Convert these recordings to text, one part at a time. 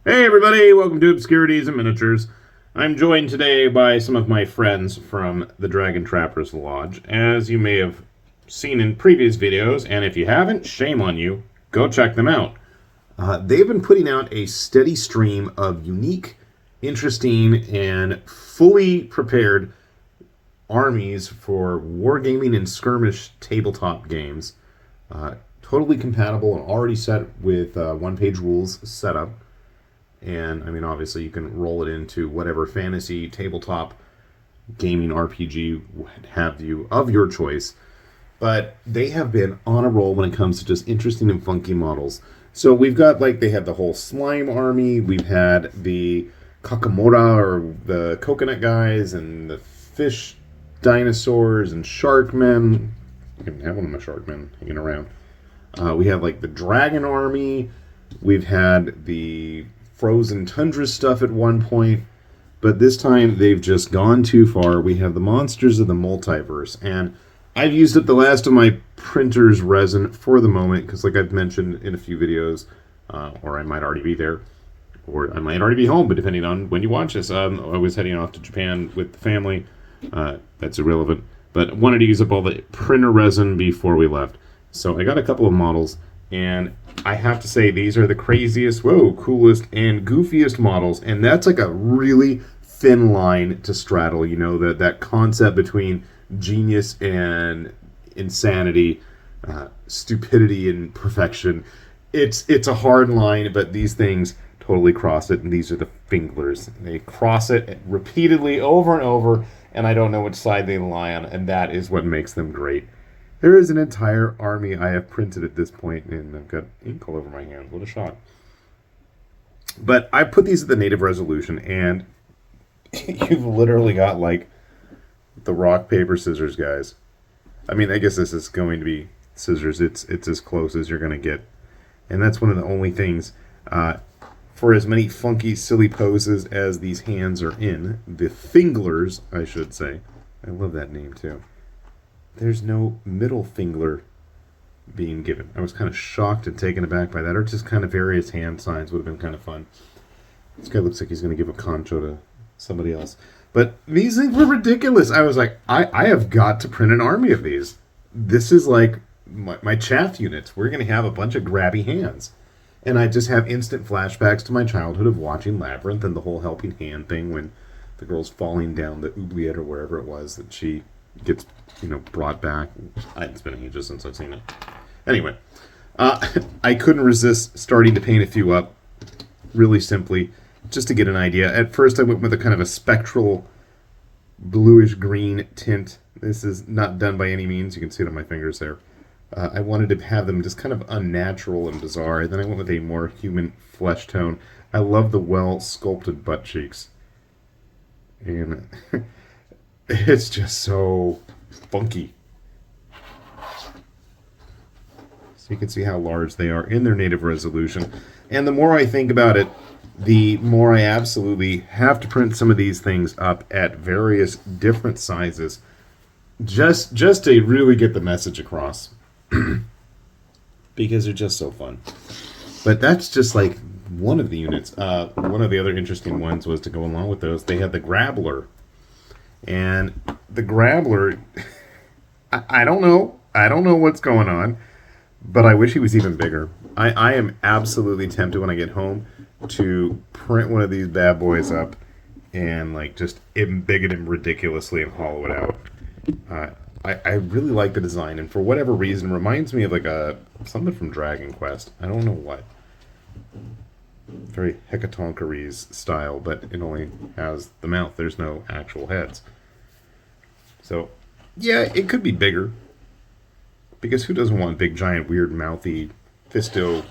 Hey everybody, welcome to Obscurities and Miniatures. I'm joined today by some of my friends from the Dragon Trappers Lodge. As you may have seen in previous videos, and if you haven't, shame on you, go check them out. They've been putting out a steady stream of unique, interesting, and fully prepared armies for wargaming and skirmish tabletop games. Totally compatible and already set with one-page rules set up. And, I mean, obviously you can roll it into whatever fantasy, tabletop, gaming, RPG, what have you, of your choice. But they have been on a roll when it comes to just interesting and funky models. So we've got, like, they had the whole slime army. We've had the Kakamora, or the coconut guys, and the fish dinosaurs, and sharkmen. I can have one of my sharkmen hanging around. We have, like, the dragon army. We've had the frozen tundra stuff at one point, but this time they've just gone too far. We have the monsters of the multiverse, and I've used up the last of my printer's resin for the moment, because like I've mentioned in a few videos, or I might already be there, or I might already be home, but depending on when you watch this, I was heading off to Japan with the family. That's irrelevant, but wanted to use up all the printer resin before we left. So I got a couple of models, and I have to say, these are the craziest, coolest, and goofiest models. And that's like a really thin line to straddle, you know, that concept between genius and insanity, stupidity and perfection. It's a hard line, but these things totally cross it, and these are the Finglers. They cross it repeatedly over and over, and I don't know which side they lie on, and that is what makes them great. There is an entire army I have printed at this point, and I've got ink all over my hands. What a shock. But I put these at the native resolution, and you've literally got, like, the rock, paper, scissors guys. I mean, I guess this is going to be scissors. It's as close as you're going to get. And that's one of the only things, for as many funky, silly poses as these hands are in, the Finglers, I should say. I love that name, too. There's no middle finger being given. I was kind of shocked and taken aback by that, or just kind of various hand signs would have been kind of fun. This guy looks like he's going to give a concho to somebody else. But these things were ridiculous. I was like, I have got to print an army of these. This is like my chaff units. We're going to have a bunch of grabby hands. And I just have instant flashbacks to my childhood of watching Labyrinth and the whole helping hand thing when the girl's falling down the oubliette or wherever it was that she gets, you know, brought back. It's been ages since I've seen it. Anyway, I couldn't resist starting to paint a few up, really simply, just to get an idea. At first I went with a kind of a spectral bluish-green tint. This is not done by any means. You can see it on my fingers there. I wanted to have them just kind of unnatural and bizarre. Then I went with a more human flesh tone. I love the well-sculpted butt cheeks. And it's just so funky. So you can see how large they are in their native resolution. And the more I think about it, the more I absolutely have to print some of these things up at various different sizes just to really get the message across. Because they're just so fun. But that's just like one of the units. One of the other interesting ones was to go along with those. They had the Grappler. And the Grappler, I don't know. I don't know what's going on, but I wish he was even bigger. I am absolutely tempted when I get home to print one of these bad boys up and like just embiggen him ridiculously and hollow it out. I really like the design, and for whatever reason, reminds me of like something from Dragon Quest. I don't know what. Very Hecatoncheires style, but it only has the mouth. There's no actual heads. So, yeah, it could be bigger. Because who doesn't want big, giant, weird, mouthy, fisto,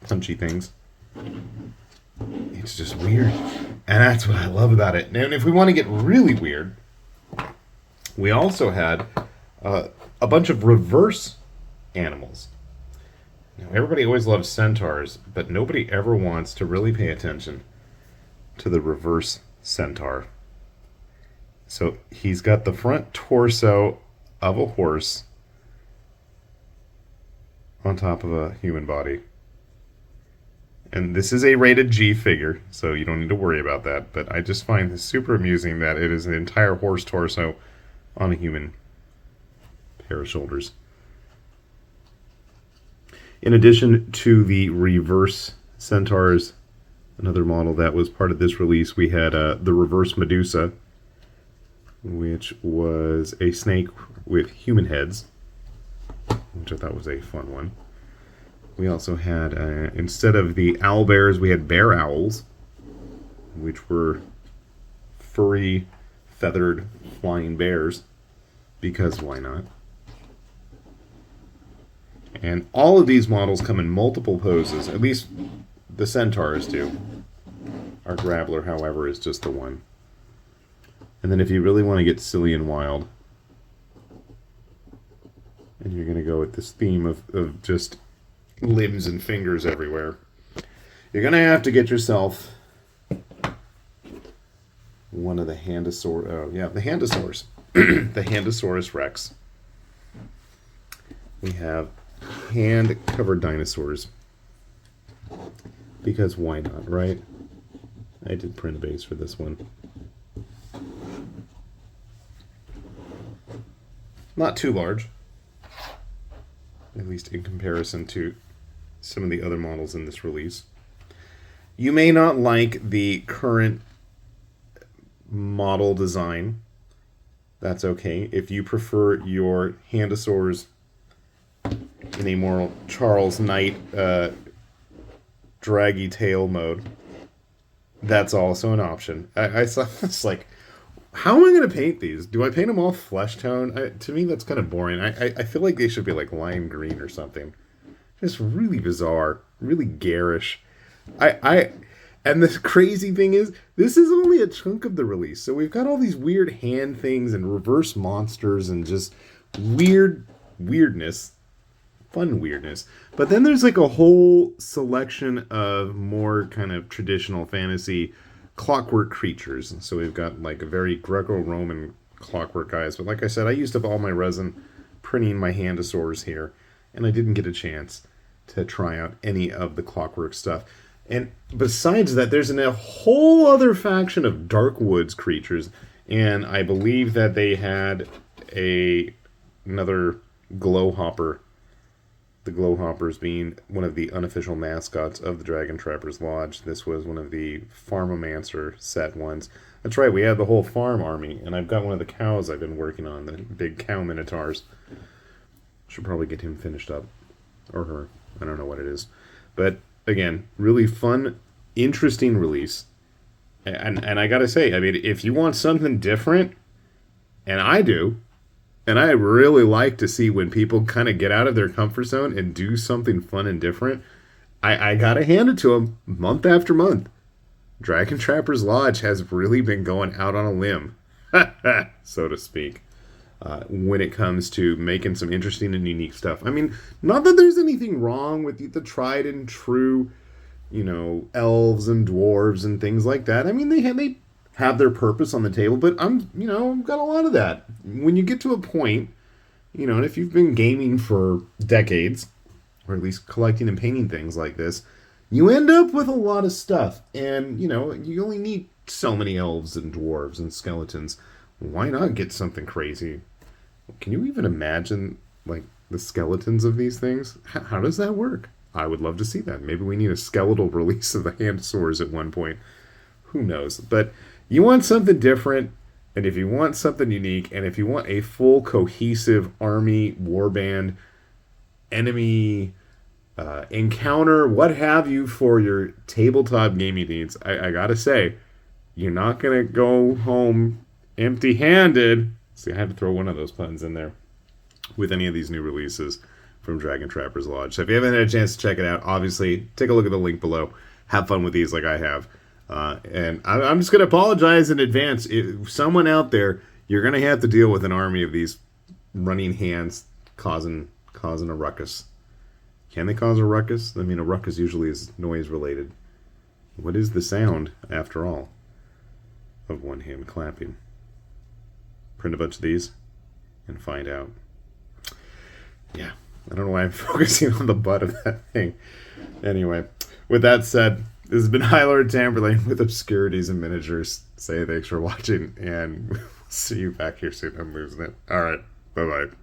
punchy things? It's just weird. And that's what I love about it. And if we want to get really weird, we also had a bunch of reverse animals. Now, everybody always loves centaurs, but nobody ever wants to really pay attention to the reverse centaur. So he's got the front torso of a horse on top of a human body. And this is a rated G figure, so you don't need to worry about that. But I just find this super amusing that it is an entire horse torso on a human pair of shoulders. In addition to the Reverse Centaurs, another model that was part of this release, we had the Reverse Medusa, which was a snake with human heads, which I thought was a fun one. We also had, instead of the owl bears, we had bear owls, which were furry, feathered, flying bears, because why not? And all of these models come in multiple poses, at least the Centaurs do. Our Grappler, however, is just the one. And then if you really want to get silly and wild, and you're going to go with this theme of just limbs and fingers everywhere, you're going to have to get yourself one of the the Handosaurs. The Handosaurus Rex. We have hand-covered dinosaurs. Because why not, right? I did print a base for this one. Not too large, at least in comparison to some of the other models in this release. You may not like the current model design. That's okay. If you prefer your Handosaurs in a more Charles Knight draggy tail mode, that's also an option. I saw this like, how am I going to paint these? Do I paint them all flesh tone? To me, that's kind of boring. I feel like they should be like lime green or something. Just really bizarre, really garish. And the crazy thing is, this is only a chunk of the release. So we've got all these weird hand things and reverse monsters and just weirdness, fun weirdness. But then there's like a whole selection of more kind of traditional fantasy clockwork creatures. So we've got like a very Greco-Roman clockwork guys. But like I said, I used up all my resin printing my Handosaurs here, and I didn't get a chance to try out any of the clockwork stuff. And besides that, there's a whole other faction of Dark Woods creatures, and I believe that they had another Glowhopper. The Glowhoppers being one of the unofficial mascots of the Dragon Trappers Lodge. This was one of the Farmomancer set ones. That's right, we had the whole farm army, and I've got one of the cows I've been working on, the big cow minotaurs. Should probably get him finished up. Or her. I don't know what it is. But again, really fun, interesting release. And I gotta say, I mean, if you want something different, and I do, and I really like to see when people kind of get out of their comfort zone and do something fun and different, I gotta hand it to them month after month. Dragon Trappers Lodge has really been going out on a limb, so to speak, when it comes to making some interesting and unique stuff. I mean, not that there's anything wrong with the tried and true, elves and dwarves and things like that. I mean, they have their purpose on the table, but I've got a lot of that. When you get to a point, and if you've been gaming for decades, or at least collecting and painting things like this, you end up with a lot of stuff. And, you only need so many elves and dwarves and skeletons. Why not get something crazy? Can you even imagine, like, the skeletons of these things? How does that work? I would love to see that. Maybe we need a skeletal release of the Handosaurs at one point. Who knows? But you want something different, and if you want something unique, and if you want a full cohesive army, warband, enemy, encounter, what have you for your tabletop gaming needs, I gotta say, you're not gonna go home empty-handed. See, I had to throw one of those puns in there with any of these new releases from Dragon Trappers Lodge. So if you haven't had a chance to check it out, obviously, take a look at the link below. Have fun with these like I have. And I'm just going to apologize in advance. If someone out there, you're going to have to deal with an army of these running hands causing a ruckus. Can they cause a ruckus? I mean, a ruckus usually is noise-related. What is the sound, after all, of one hand clapping? Print a bunch of these and find out. Yeah, I don't know why I'm focusing on the butt of that thing. Anyway, with that said, this has been High Lord Tamberlane with Obscurities and Miniatures. Say thanks for watching, and we'll see you back here soon. I'm losing it. All right. Bye-bye.